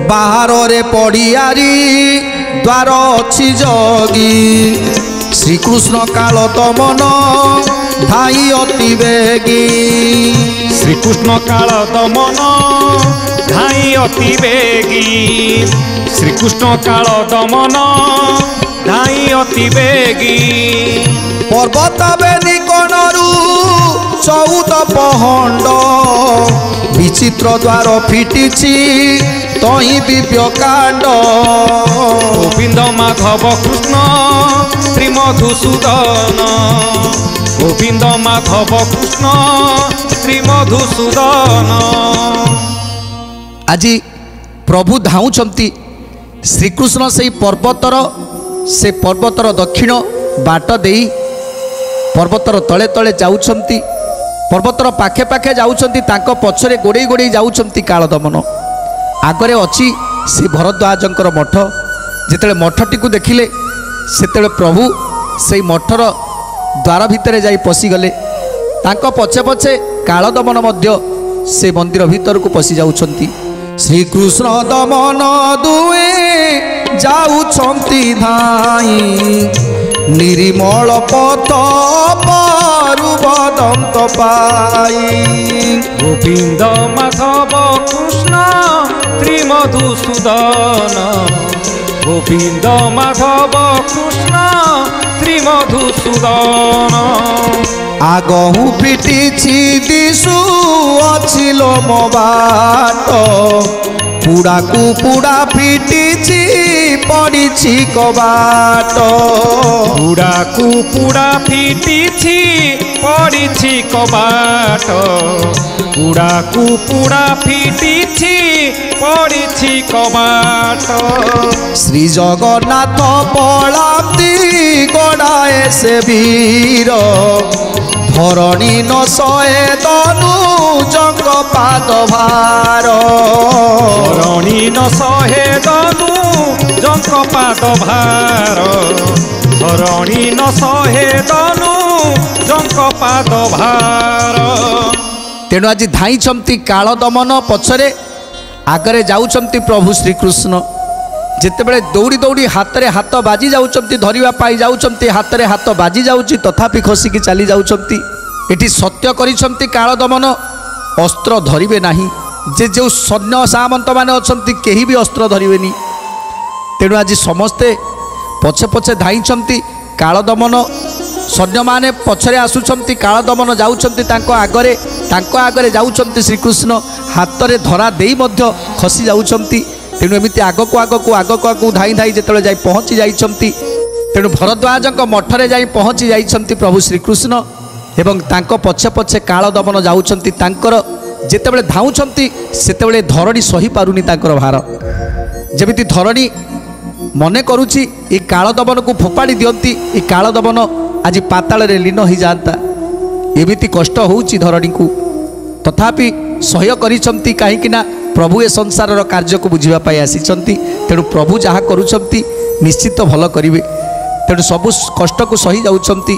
बाहर रे पड़ियारी द्वार अच्छी जगी श्रीकृष्ण काल दमन धाई अति बेगी श्रीकृष्ण काल दमन धाई अति बेगी श्रीकृष्ण काल दमन धाई अति बेगी पर्वत बेनी कोणरू 14 पहंड विचित्र द्वार फिटिछि तही दिव्य कांड गोविंद माधव कृष्ण श्री मधुसूदन गोविंद माधव कृष्ण श्री मधुसूदन। आज प्रभु धाउछंती श्रीकृष्ण से पर्वतर दक्षिण बाट देई पर्वतर तले तले जाउछंती पर्वतर पाखे पाखे जाउछंती तांको पछरे गोड़े गोड़े जाउछंती कालदमन आगरे अछि से भरद्वाजंकर मठ जेतेले मठटी को देखिले सेतेले प्रभु से मठर द्वार भितर जाई पसी गले तांको पछे पछे कालदमन मध्य से मंदिर भीतर को पसी जाउछंती श्रीकृष्ण दमन दुए जाउछंती धाई निर्मल पथ पारुबदंत पाई गोविंद माधव कृष्ण श्री मधुसूदन गोविंद माधव कृष्ण श्री मधुसूदन। आगहु पिटिछि दिशु अछिलो मो बाट पुड़ा को पुड़ा फिटिछि पड़िछि कबाट पुड़ा को पुड़ा फिटिछि पड़िछि कबाट पुड़ा को पुड़ा फिटिछि पड़िछि कबाट श्री जगन्नाथ पलाती गड़ाए से वीर धरणी न सहे तनु जंग पाद भार धरणी न सहे तनु जंग पाद भार धरणी न सहे तनु जंग पाद भार। तेणु आज धाई कालदमन पछरे आगरे जाउछंती प्रभु श्रीकृष्ण जितेबले दौड़ी दौड़ी हाथ रे हाथ बाजी जाउछंती धरिबा पाई जाउछंती हाथ रे हाथ बाजी जाउची तथापि खसिकी चली जाउछंती एटी सत्य करिछंती कालदमन अस्त्र धरिबे नाही जे जो सैन्य सामंत माने अछंती केही भी अस्त्र धरिबेनी तेणु आज समस्ते पछे पछे धाइछंती कालदमन सैन्य माने पछरे आसुछंती कालदमन जाउछंती तांको आगरे जाउछंती श्रीकृष्ण हाथ रे धरा देई मध्य खसी जाउछंती तेणु एमती आगको धाई धाई जिते जाई पहुँची जाइछंती तेणु भरद्वाजक मठरे जाई पहुँची जाइछंती प्रभु श्रीकृष्ण एवं तांको पछे पछे कालदमन जाउछंती तांकर जेतेबेले धाउछंती सेतेबेले धरणी सही पारुनी तांकर भार जेमिति धरणी मने करुछि ए कालदमन को फोपाड़ी दियंती ए कालदमन आज पाताल रे लीन हो जाता एमिति कष्ट होउछि धरणी को तथापि सह्य करिछंती काहेकि ना प्रभु ए संसार कार्य को बुझिबा पाई आसीचंती तेणु प्रभु जहाँ करुछंती निश्चित भल करिवे तेणु सबु कष्ट को सही जाउछंती।